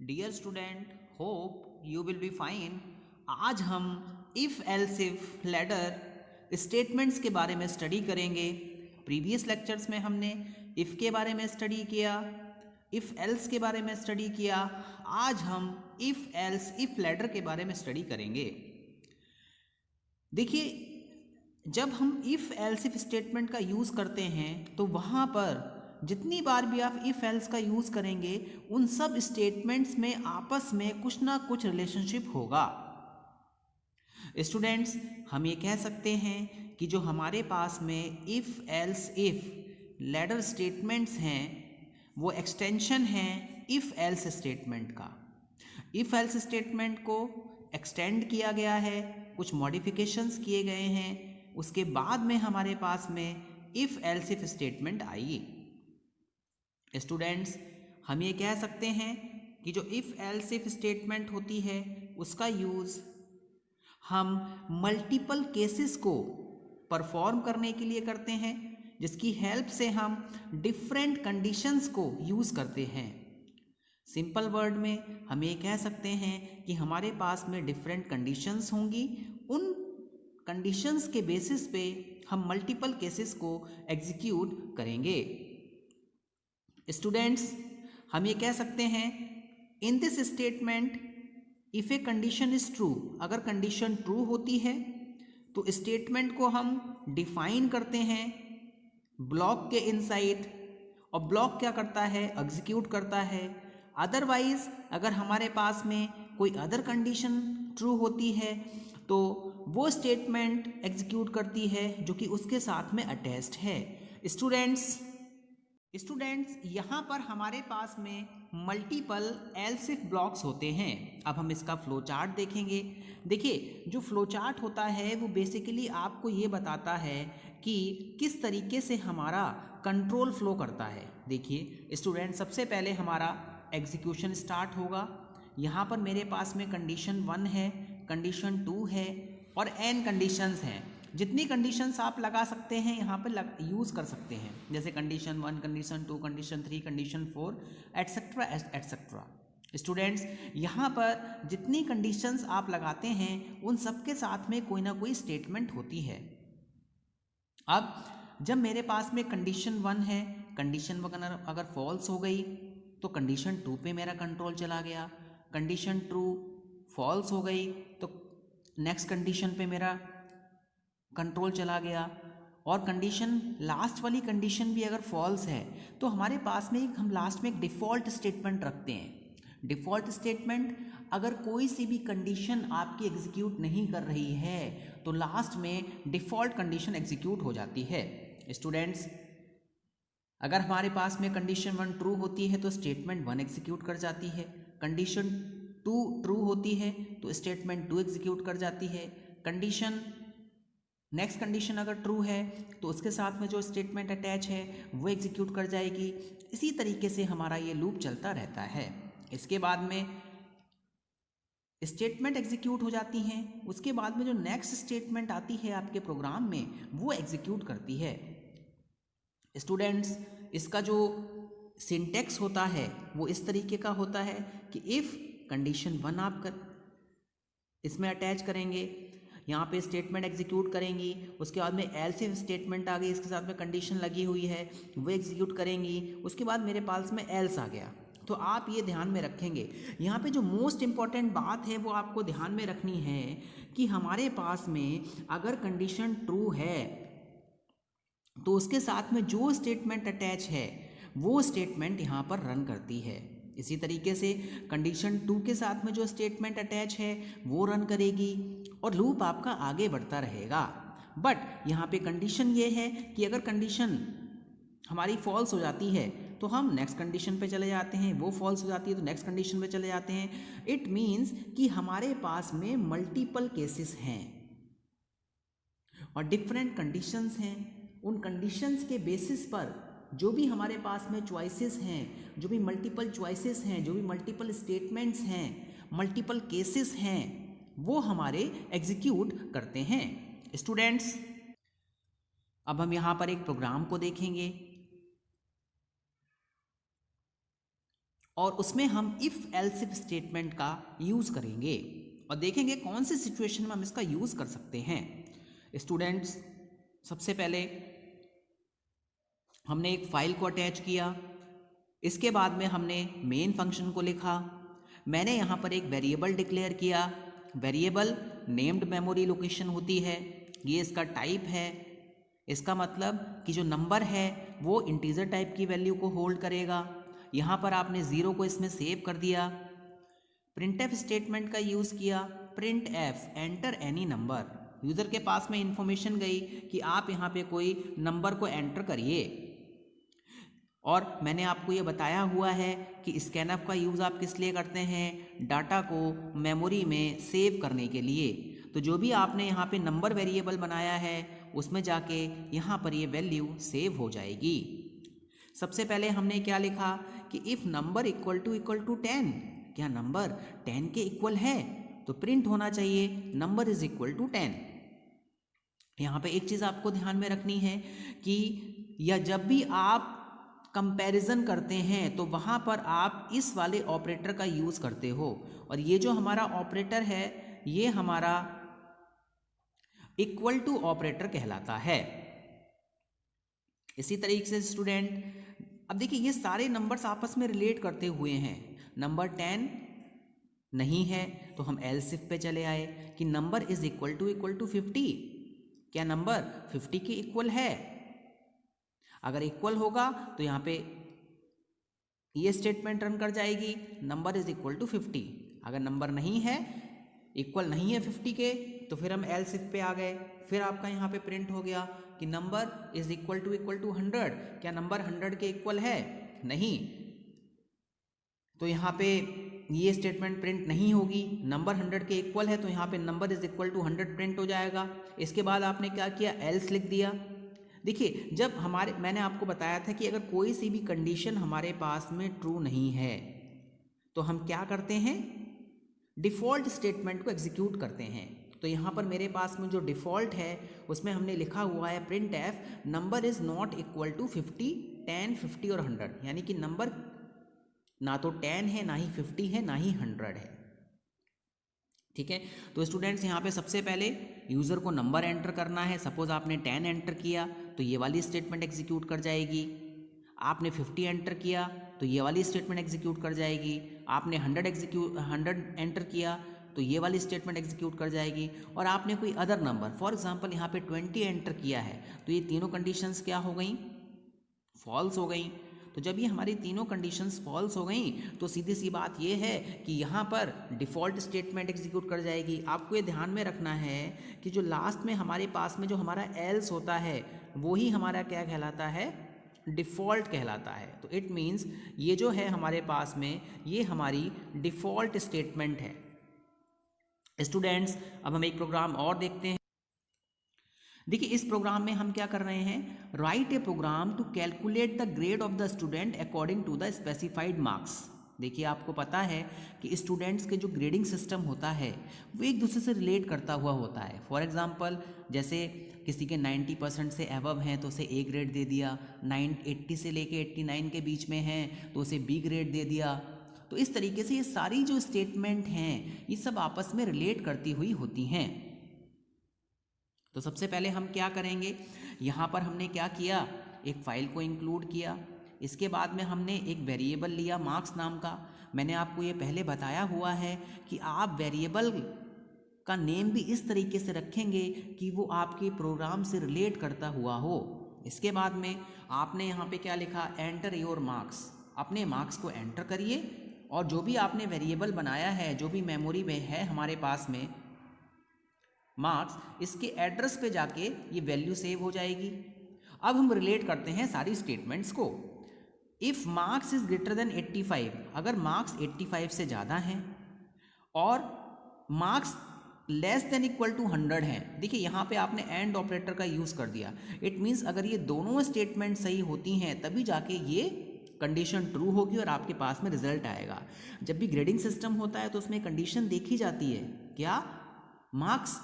Dear student, hope you will be fine. आज हम if else if ladder statements के बारे में स्टडी करेंगे। प्रीवियस लेक्चर्स में हमने इफ़ के बारे में स्टडी किया, इफ़ एल्स के बारे में स्टडी किया। आज हम इफ़ एल्स इफ लैडर के बारे में स्टडी करेंगे। देखिए, जब हम इफ़ एल्स इफ स्टेटमेंट का यूज़ करते हैं तो वहाँ पर जितनी बार भी आप इफ़ एल्स का यूज़ करेंगे उन सब स्टेटमेंट्स में आपस में कुछ ना कुछ रिलेशनशिप होगा। स्टूडेंट्स, हम ये कह सकते हैं कि जो हमारे पास में if else if ladder statements हैं वो एक्सटेंशन हैं इफ़ एल्स स्टेटमेंट का। इफ़ एल्स स्टेटमेंट को एक्सटेंड किया गया है, कुछ मॉडिफिकेशंस किए गए हैं, उसके बाद में हमारे पास में if else if statement I. Students, हम ये कह सकते हैं कि जो इफ़ एल्स इफ स्टेटमेंट होती है उसका यूज़ हम मल्टीपल केसेस को परफॉर्म करने के लिए करते हैं, जिसकी हेल्प से हम डिफरेंट कंडीशंस को यूज़ करते हैं। सिंपल वर्ड में हम ये कह सकते हैं कि हमारे पास में डिफरेंट कंडीशंस होंगी, उन कंडीशंस के बेसिस पे हम मल्टीपल केसेस को एग्जीक्यूट करेंगे। स्टूडेंट्स, हम ये कह सकते हैं in this statement if a condition is true, अगर कंडीशन ट्रू होती है तो स्टेटमेंट को हम डिफाइन करते हैं ब्लॉक के इनसाइड, और ब्लॉक क्या करता है, एग्जीक्यूट करता है। अदरवाइज अगर हमारे पास में कोई अदर कंडीशन ट्रू होती है तो वो स्टेटमेंट एग्जीक्यूट करती है जो कि उसके साथ में अटैच्ड है। स्टूडेंट्स, यहाँ पर हमारे पास में मल्टीपल एल्स इफ ब्लॉक्स होते हैं। अब हम इसका फ्लो चार्ट देखेंगे। देखिए, जो फ्लो चार्ट होता है वो बेसिकली आपको ये बताता है कि किस तरीके से हमारा कंट्रोल फ्लो करता है। देखिए स्टूडेंट, सबसे पहले हमारा एग्जीक्यूशन स्टार्ट होगा। यहाँ पर मेरे पास में कंडीशन 1 है, कंडीशन 2 है और n कंडीशंस हैं। जितनी कंडीशंस आप लगा सकते हैं यहाँ पर यूज़ कर सकते हैं, जैसे condition 1, condition 2, condition 3, condition 4 etcetera etcetera. Students, यहाँ पर जितनी कंडीशंस आप लगाते हैं उन सब के साथ में कोई ना कोई स्टेटमेंट होती है। अब जब मेरे पास में कंडीशन 1 है, कंडीशन 1 अगर फॉल्स हो गई तो कंडीशन 2 पे मेरा कंट्रोल चला गया। कंडीशन 2 फॉल्स हो गई तो नेक्स्ट कंडीशन पे मेरा कंट्रोल चला गया। और कंडीशन लास्ट वाली कंडीशन भी अगर फॉल्स है तो हमारे पास में हम लास्ट में एक डिफ़ॉल्ट स्टेटमेंट रखते हैं। डिफ़ॉल्ट स्टेटमेंट, अगर कोई सी भी कंडीशन आपकी एग्जीक्यूट नहीं कर रही है तो लास्ट में डिफ़ॉल्ट कंडीशन एग्जीक्यूट हो जाती है। स्टूडेंट्स, अगर हमारे पास में कंडीशन 1 ट्रू होती है तो स्टेटमेंट 1 एग्जीक्यूट कर जाती है। कंडीशन 2 ट्रू होती है तो स्टेटमेंट 2 एग्जीक्यूट कर जाती है। नेक्स्ट कंडीशन अगर ट्रू है तो उसके साथ में जो स्टेटमेंट अटैच है वो एग्जीक्यूट कर जाएगी। इसी तरीके से हमारा ये लूप चलता रहता है। इसके बाद में स्टेटमेंट एग्जीक्यूट हो जाती हैं, उसके बाद में जो नेक्स्ट स्टेटमेंट आती है आपके प्रोग्राम में वो एग्जीक्यूट करती है। स्टूडेंट्स, इसका जो सिंटेक्स होता है वो इस तरीके का होता है कि इफ़ कंडीशन 1 आप इसमें अटैच करेंगे, यहाँ पे स्टेटमेंट एग्जीक्यूट करेंगी, उसके बाद में एल्स इफ स्टेटमेंट आ गई, इसके साथ में कंडीशन लगी हुई है वो एग्जीक्यूट करेंगी, उसके बाद मेरे पास में एल्स आ गया। तो आप ये ध्यान में रखेंगे, यहाँ पे जो मोस्ट इम्पॉर्टेंट बात है वो आपको ध्यान में रखनी है कि हमारे पास में अगर कंडीशन ट्रू है तो उसके साथ में जो स्टेटमेंट अटैच है वो स्टेटमेंट यहाँ पर रन करती है। इसी तरीके से कंडीशन 2 के साथ में जो स्टेटमेंट अटैच है वो रन करेगी और लूप आपका आगे बढ़ता रहेगा। बट यहाँ पे कंडीशन ये है कि अगर कंडीशन हमारी फॉल्स हो जाती है तो हम नेक्स्ट कंडीशन पे चले जाते हैं, वो फॉल्स हो जाती है तो नेक्स्ट कंडीशन पे चले जाते हैं। इट मीन्स कि हमारे पास में मल्टीपल केसेस हैं और डिफरेंट कंडीशंस हैं। उन कंडीशंस के बेसिस पर जो भी हमारे पास में चॉइसेस हैं, जो भी मल्टीपल चॉइसेस हैं, जो भी मल्टीपल स्टेटमेंट्स हैं, मल्टीपल केसेस हैं, वो हमारे एग्जीक्यूट करते हैं। स्टूडेंट्स, अब हम यहाँ पर एक प्रोग्राम को देखेंगे। और उसमें हम इफ़ एल्स इफ स्टेटमेंट का यूज़ करेंगे और देखेंगे कौन सी सिचुएशन में हम इसका यूज़ कर सकते हैं। स्टूडेंट्स, सबसे पहले हमने एक फाइल को अटैच किया, इसके बाद में हमने मेन फंक्शन को लिखा, मैंने यहाँ पर एक वेरिएबल डिक्लेयर किया, वेरिएबल नेम्ड मेमोरी लोकेशन होती है, ये इसका टाइप है, इसका मतलब कि जो नंबर है वो इंटीजर टाइप की वैल्यू को होल्ड करेगा। यहाँ पर आपने 0 को इसमें सेव कर दिया। प्रिंटएफ स्टेटमेंट का यूज़ किया, print F enter any number, user के पास में इंफॉर्मेशन गई कि आप यहाँ पे कोई नंबर को एंटर करिए। और मैंने आपको ये बताया हुआ है कि स्कैनफ का यूज़ आप किस लिए करते हैं, डाटा को मेमोरी में सेव करने के लिए। तो जो भी आपने यहाँ पे नंबर वेरिएबल बनाया है उसमें जाके यहाँ पर ये वैल्यू सेव हो जाएगी। सबसे पहले हमने क्या लिखा कि इफ़ नंबर इक्वल टू 10, क्या नंबर 10 के इक्वल है तो प्रिंट होना चाहिए नंबर इज इक्वल टू 10। यहाँ पे एक चीज़ आपको ध्यान में रखनी है कि या जब भी आप कंपैरिजन करते हैं तो वहाँ पर आप इस वाले ऑपरेटर का यूज़ करते हो, और ये जो हमारा ऑपरेटर है ये हमारा इक्वल टू ऑपरेटर कहलाता है। इसी तरीके से स्टूडेंट, अब देखिए ये सारे नंबर्स आपस में रिलेट करते हुए हैं। नंबर 10 नहीं है तो हम एल्स इफ पे चले आए कि नंबर इज इक्वल टू 50, क्या नंबर 50 के इक्वल है। अगर इक्वल होगा तो यहाँ पे ये स्टेटमेंट रन कर जाएगी, नंबर इज इक्वल टू 50। अगर नंबर नहीं है, इक्वल नहीं है 50 के, तो फिर हम एल्स इफ पे आ गए। फिर आपका यहाँ पे प्रिंट हो गया कि नंबर इज इक्वल टू 100, क्या नंबर 100 के इक्वल है, नहीं, तो यहाँ पे ये स्टेटमेंट प्रिंट नहीं होगी। नंबर 100 के इक्वल है तो यहाँ पे number is equal to 100 print हो जाएगा। इसके बाद आपने क्या किया, एल्स लिख दिया। देखिए जब मैंने आपको बताया था कि अगर कोई सी भी कंडीशन हमारे पास में ट्रू नहीं है तो हम क्या करते हैं, डिफ़ॉल्ट स्टेटमेंट को एग्जीक्यूट करते हैं। तो यहाँ पर मेरे पास में जो डिफ़ॉल्ट है उसमें हमने लिखा हुआ है printf number is not equal to 50, 10, 50 और 100, यानी कि नंबर ना तो 10 है, ना ही 50 है, ना ही 100 है। ठीक है, तो स्टूडेंट्स यहाँ पे सबसे पहले यूज़र को नंबर एंटर करना है। सपोज आपने 10 एंटर किया तो ये वाली स्टेटमेंट एग्जीक्यूट कर जाएगी। आपने 50 एंटर किया तो ये वाली स्टेटमेंट एग्जीक्यूट कर जाएगी। आपने 100 एंटर किया तो ये वाली स्टेटमेंट एग्जीक्यूट कर जाएगी। और आपने कोई अदर नंबर, फॉर एग्जांपल यहाँ पे 20 एंटर किया है तो ये तीनों कंडीशंस क्या हो गई, फॉल्स हो गई। तो जब ये हमारी तीनों कंडीशंस फॉल्स हो गई तो सीधी सी बात ये है कि यहाँ पर डिफ़ॉल्ट स्टेटमेंट एग्जीक्यूट कर जाएगी। आपको ये ध्यान में रखना है कि जो लास्ट में हमारे पास में जो हमारा एल्स होता है वो ही हमारा क्या कहलाता है, डिफ़ॉल्ट कहलाता है। तो इट मीन्स ये जो है हमारे पास में ये हमारी डिफ़ॉल्ट स्टेटमेंट है। स्टूडेंट्स, अब हम एक प्रोग्राम और देखते हैं। देखिए इस प्रोग्राम में हम क्या कर रहे हैं, write a program to calculate the grade of the student according to the specified marks. देखिए आपको पता है कि स्टूडेंट्स के जो ग्रेडिंग सिस्टम होता है वो एक दूसरे से रिलेट करता हुआ होता है। फॉर एग्जांपल जैसे किसी के 90% से अबव हैं तो उसे ए ग्रेड दे दिया, 80 से लेके 89 के बीच में हैं तो उसे बी ग्रेड दे दिया। तो इस तरीके से ये सारी जो स्टेटमेंट हैं ये सब आपस में रिलेट करती हुई होती हैं। तो सबसे पहले हम क्या करेंगे, यहाँ पर हमने क्या किया, एक फ़ाइल को इंक्लूड किया। इसके बाद में हमने एक वेरिएबल लिया मार्क्स नाम का। मैंने आपको ये पहले बताया हुआ है कि आप वेरिएबल का नेम भी इस तरीके से रखेंगे कि वो आपके प्रोग्राम से रिलेट करता हुआ हो। इसके बाद में आपने यहाँ पे क्या लिखा, एंटर योर मार्क्स। अपने मार्क्स को एंटर करिए और जो भी आपने वेरिएबल बनाया है, जो भी मेमोरी में है हमारे पास में मार्क्स, इसके एड्रेस पे जाके ये वैल्यू सेव हो जाएगी। अब हम रिलेट करते हैं सारी स्टेटमेंट्स को। If marks is greater than 85, अगर मार्क्स 85 से ज़्यादा हैं और marks less than equal to 100 हैं। देखिए यहाँ पे आपने एंड ऑपरेटर का यूज़ कर दिया। इट मीन्स अगर ये दोनों स्टेटमेंट सही होती हैं तभी जाके ये कंडीशन ट्रू होगी और आपके पास में रिजल्ट आएगा। जब भी ग्रेडिंग सिस्टम होता है तो उसमें कंडीशन देखी जाती है, क्या मार्क्स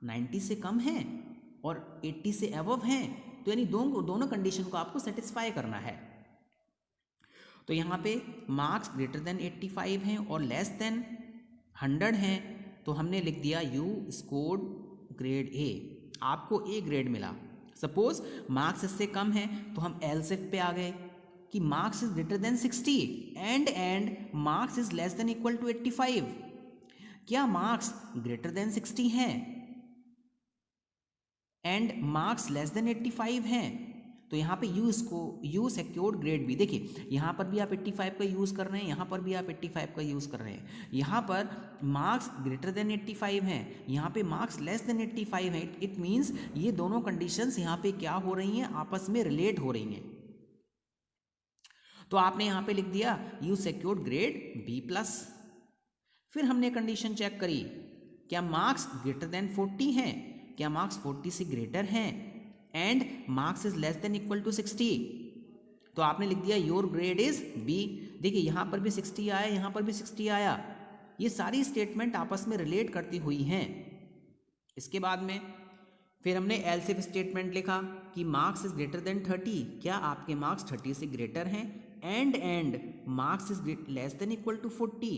90 से कम हैं और 80 से अबव हैं, तो यानी दोनों कंडीशन को आपको सेटिस्फाई करना है। तो यहाँ पे मार्क्स ग्रेटर देन 85 हैं और लेस देन 100 हैं, तो हमने लिख दिया यू स्कोर्ड ग्रेड ए, आपको ए ग्रेड मिला। सपोज मार्क्स इससे कम है तो हम एलसीफ पे आ गए कि marks is greater than 60 and marks is less than equal to 85। क्या मार्क्स ग्रेटर देन 60 हैं एंड मार्क्स लेस देन 85 हैं? तो यहाँ पे यू सिक्योर्ड ग्रेड बी। देखिए यहाँ पर भी आप 85 का यूज़ कर रहे हैं, यहाँ पर भी आप 85 का यूज़ कर रहे हैं। यहाँ पर मार्क्स ग्रेटर देन 85 हैं, यहाँ पे मार्क्स लेस देन 85 हैं। इट मीन्स ये दोनों कंडीशंस यहाँ पे क्या हो रही हैं, आपस में रिलेट हो रही हैं। तो आपने यहाँ पे लिख दिया you secured grade B plus. फिर हमने कंडीशन चेक करी, क्या मार्क्स ग्रेटर देन 40 हैं, क्या मार्क्स 40 से ग्रेटर हैं and marks is less than equal to 60। तो आपने लिख दिया योर ग्रेड इज बी। देखिए यहाँ पर भी 60 आया, यहाँ पर भी 60 आया। ये सारी स्टेटमेंट आपस में रिलेट करती हुई हैं। इसके बाद में फिर हमने एलसीफ स्टेटमेंट लिखा कि मार्क्स इज ग्रेटर देन 30, क्या आपके मार्क्स 30 से ग्रेटर हैं and marks is less than equal to 40।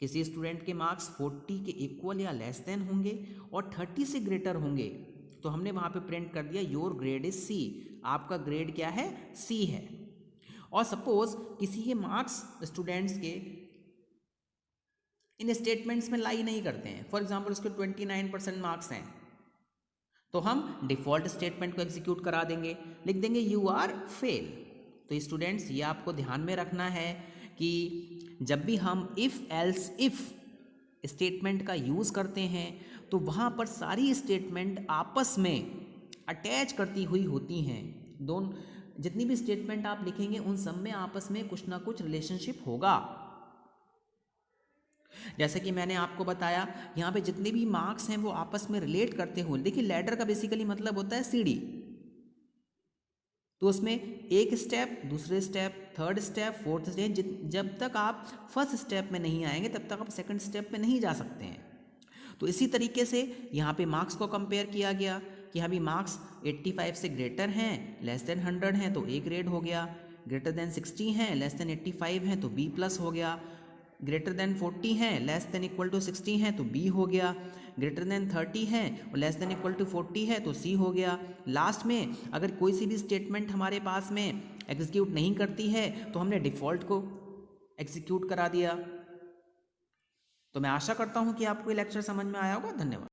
किसी स्टूडेंट के मार्क्स 40 के इक्वल या लेस देन होंगे और 30 से ग्रेटर होंगे, तो हमने वहाँ पे प्रिंट कर दिया योर ग्रेड इज सी, आपका ग्रेड क्या है, सी है। और सपोज किसी के मार्क्स स्टूडेंट्स के इन स्टेटमेंट्स में लाई नहीं करते हैं, फॉर एग्जांपल उसके 29% मार्क्स हैं, तो हम डिफ़ॉल्ट स्टेटमेंट को एग्जीक्यूट करा देंगे, लिख देंगे यू आर फेल। तो स्टूडेंट्स ये आपको ध्यान में रखना है कि जब भी हम इफ़ एल्स इफ़ स्टेटमेंट का यूज़ करते हैं तो वहाँ पर सारी स्टेटमेंट आपस में अटैच करती हुई होती हैं। दोनों जितनी भी स्टेटमेंट आप लिखेंगे उन सब में आपस में कुछ ना कुछ रिलेशनशिप होगा। जैसे कि मैंने आपको बताया यहाँ पे जितने भी मार्क्स हैं वो आपस में रिलेट करते हुए, देखिए लैडर का बेसिकली मतलब होता है सीढ़ी, तो उसमें एक स्टेप, दूसरे step, third step, fourth step, जब तक आप फर्स्ट स्टेप में नहीं आएंगे तब तक आप सेकंड स्टेप में नहीं जा सकते हैं। तो इसी तरीके से यहाँ पे मार्क्स को कंपेयर किया गया कि अभी मार्क्स 85 से ग्रेटर हैं, लेस देन 100 हैं तो ए ग्रेड हो गया, ग्रेटर देन 60 हैं, लेस देन 85 हैं तो बी प्लस हो गया, ग्रेटर देन 40 हैं, लेस देन इक्वल टू 60 हैं तो बी हो गया, ग्रेटर देन 30 हैं और लेस देन इक्वल टू 40 है तो सी हो गया। लास्ट में अगर कोई सी भी स्टेटमेंट हमारे पास में एग्जीक्यूट नहीं करती है तो हमने डिफ़ॉल्ट को एग्जीक्यूट करा दिया। तो मैं आशा करता हूँ कि आपको ये लेक्चर समझ में आया होगा। धन्यवाद।